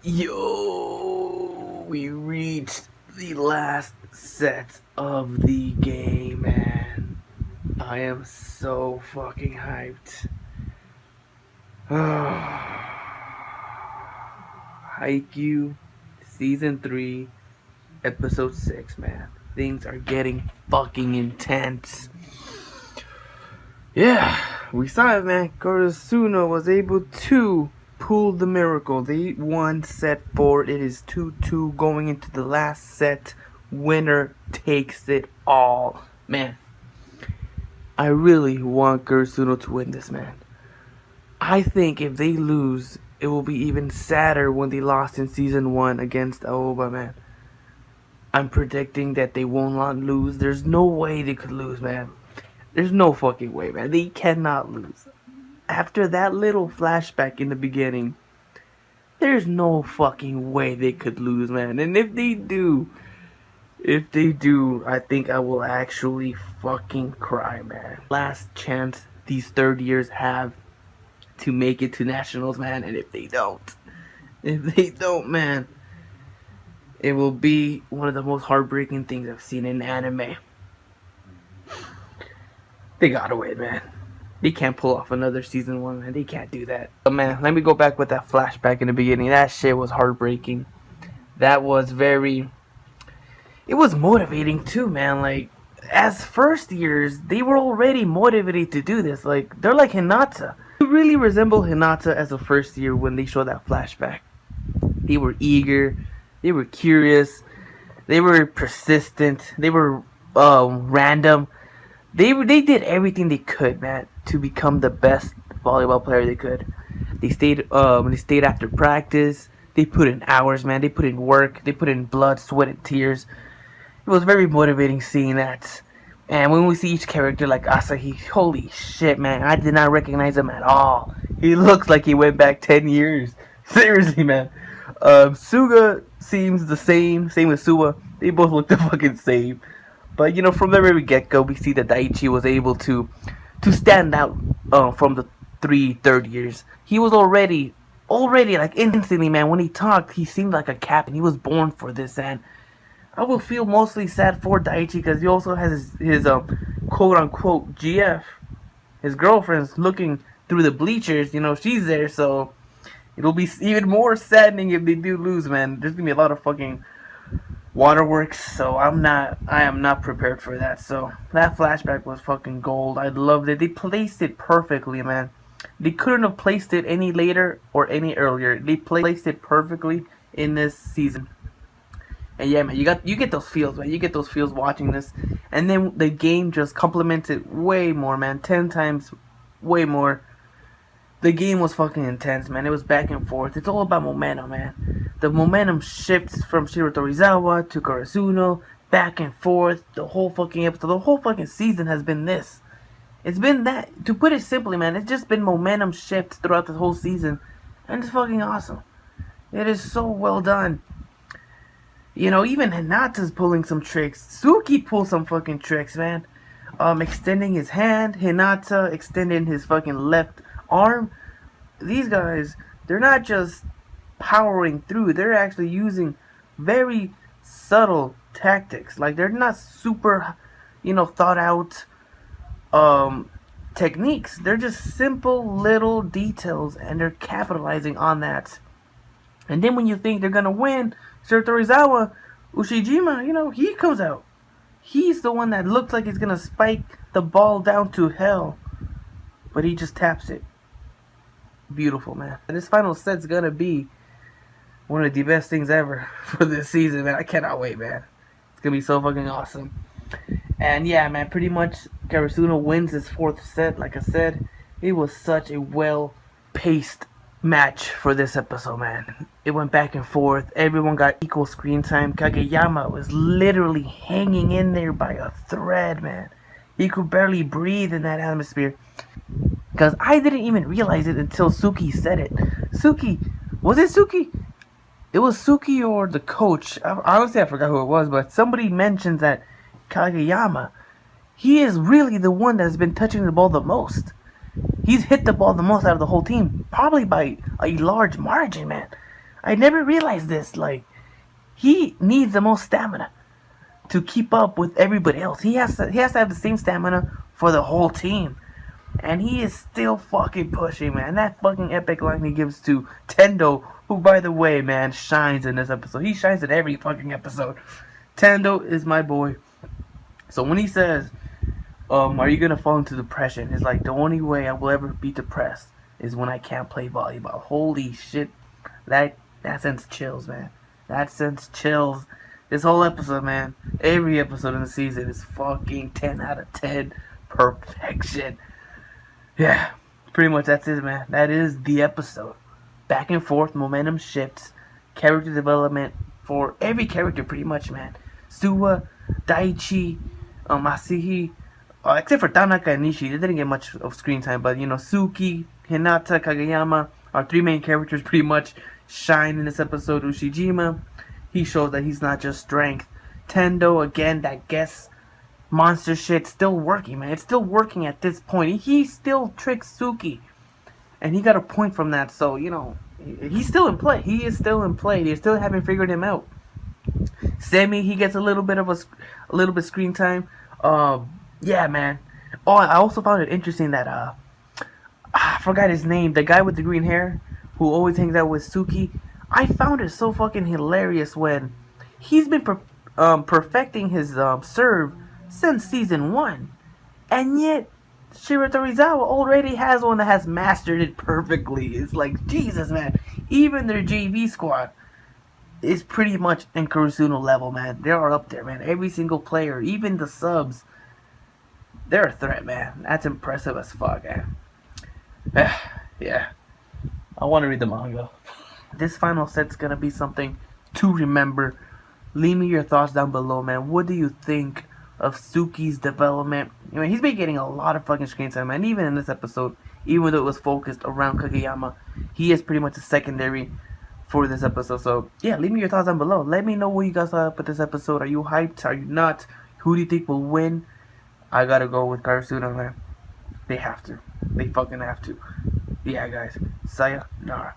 Yo, we reached the last set of the game, man. I am so fucking hyped. Haikyuu, Season 3, Episode 6, man. Things are getting fucking intense. Yeah, we saw it, man. Karasuno was able to pull the miracle. They won set 4. It is 2-2 going into the last set. Winner takes it all. Man, I really want Karasuno to win this, man. I think if they lose, it will be even sadder when they lost in Season 1 against Aoba, man. I'm predicting that they will not lose. There's no way they could lose, man. There's no fucking way, man. They cannot lose. After that little flashback in the beginning, there's no fucking way they could lose, man. And if they do, I think I will actually fucking cry, man. Last chance these third years have to make it to nationals, man. And if they don't, man, it will be one of the most heartbreaking things I've seen in anime. They gotta win, man. They can't pull off another Season 1, man. They can't do that. But, man, let me go back with that flashback in the beginning. That shit was heartbreaking. That was very... It was motivating, too, man. Like, as first years, they were already motivated to do this. Like, they're like Hinata. You really resemble Hinata as a first year when they show that flashback. They were eager. They were curious. They were persistent. They were random. They did everything they could, man, to become the best volleyball player they could. They stayed after practice. They put in hours, man. They put in work. They put in blood, sweat, and tears. It was very motivating seeing that. And when we see each character like Asahi, holy shit, man, I did not recognize him at all. He looks like he went back 10 years. Seriously, man. Suga seems the same with Suwa. They both look the fucking same. But, you know, from the very get-go, we see that Daichi was able to stand out from the 3 third years. He was already, like, instantly, man, when he talked, he seemed like a captain. He was born for this, and I will feel mostly sad for Daichi because he also has his quote-unquote GF. His girlfriend's looking through the bleachers, you know, she's there, so it'll be even more saddening if they do lose, man. There's gonna be a lot of fucking waterworks, so I am not prepared for that. So that flashback was fucking gold. I loved it. They placed it perfectly, man. They couldn't have placed it any later or any earlier. They placed it perfectly in this season. And yeah, man, you get those feels, man. You get those feels watching this, and then the game just complements it way more, man. 10 times way more. The game was fucking intense, man. It was back and forth. It's all about momentum, man. The momentum shifts from Shiratorizawa to Karasuno, back and forth. The whole fucking episode, the whole fucking season has been this. It's been that. To put it simply, man, it's just been momentum shifts throughout the whole season. And it's fucking awesome. It is so well done. You know, even Hinata's pulling some tricks. Suki pulls some fucking tricks, man. Extending his hand. Hinata extending his fucking left arm. These guys, they're not just powering through, they're actually using very subtle tactics. Like, they're not super, you know, thought out techniques. They're just simple little details, and they're capitalizing on that. And then when you think they're gonna win, Shiratorizawa, Ushijima, you know, he comes out. He's the one that looks like he's gonna spike the ball down to hell, but he just taps it. Beautiful, man. And this final set's gonna be one of the best things ever for this season, man. I cannot wait, man. It's gonna be so fucking awesome. And yeah, man, pretty much Karasuno wins his 4th set. Like I said, it was such a well-paced match for this episode, man. It went back and forth. Everyone got equal screen time. Kageyama was literally hanging in there by a thread, man. He could barely breathe in that atmosphere. Because I didn't even realize it until Suki said it. Suki. Was it Suki? It was Suki or the coach. Honestly, I forgot who it was. But somebody mentions that Kageyama, he is really the one that's been touching the ball the most. He's hit the ball the most out of the whole team. Probably by a large margin, man. I never realized this. Like, he needs the most stamina to keep up with everybody else. He has to have the same stamina for the whole team. And he is still fucking pushing, man. That fucking epic line he gives to Tendo, who, by the way, man, shines in this episode. He shines in every fucking episode. Tendo is my boy. So when he says, are you gonna fall into depression? It's like, the only way I will ever be depressed is when I can't play volleyball. Holy shit. That sends chills, man. That sends chills. This whole episode, man. Every episode in the season is fucking 10 out of 10. Perfection. Yeah. Pretty much that's it, man. That is the episode. Back and forth, momentum shifts, character development for every character, pretty much, man. Suwa, Daichi, Masihi, except for Tanaka and Nishi, they didn't get much of screen time, but, you know, Suki, Hinata, Kageyama, our three main characters pretty much shine in this episode. Ushijima, he shows that he's not just strength. Tendo, again, that guess monster shit, still working, man. It's still working at this point. He still tricks Suki, and he got a point from that, so, you know, he's still in play. He is still in play. They still haven't figured him out. Semi, he gets a little bit screen time. Yeah, man. Oh, I also found it interesting that I forgot his name. The guy with the green hair who always hangs out with Suki. I found it so fucking hilarious when he's been perfecting his serve since season 1, and yet Shiratorizawa already has one that has mastered it perfectly. It's like, Jesus, man. Even their JV squad is pretty much in Karasuno level, man. They are up there, man. Every single player, even the subs, they're a threat, man. That's impressive as fuck, man. Yeah. I want to read the manga. This final set's gonna be something to remember. Leave me your thoughts down below, man. What do you think of Suki's development? I mean, he's been getting a lot of fucking screen time, man. Even in this episode, even though it was focused around Kageyama, he is pretty much a secondary for this episode. So, yeah, leave me your thoughts down below. Let me know what you guys thought about this episode. Are you hyped? Are you not? Who do you think will win? I gotta go with Karasuno, man. They have to. They fucking have to. Yeah, guys. Sayonara.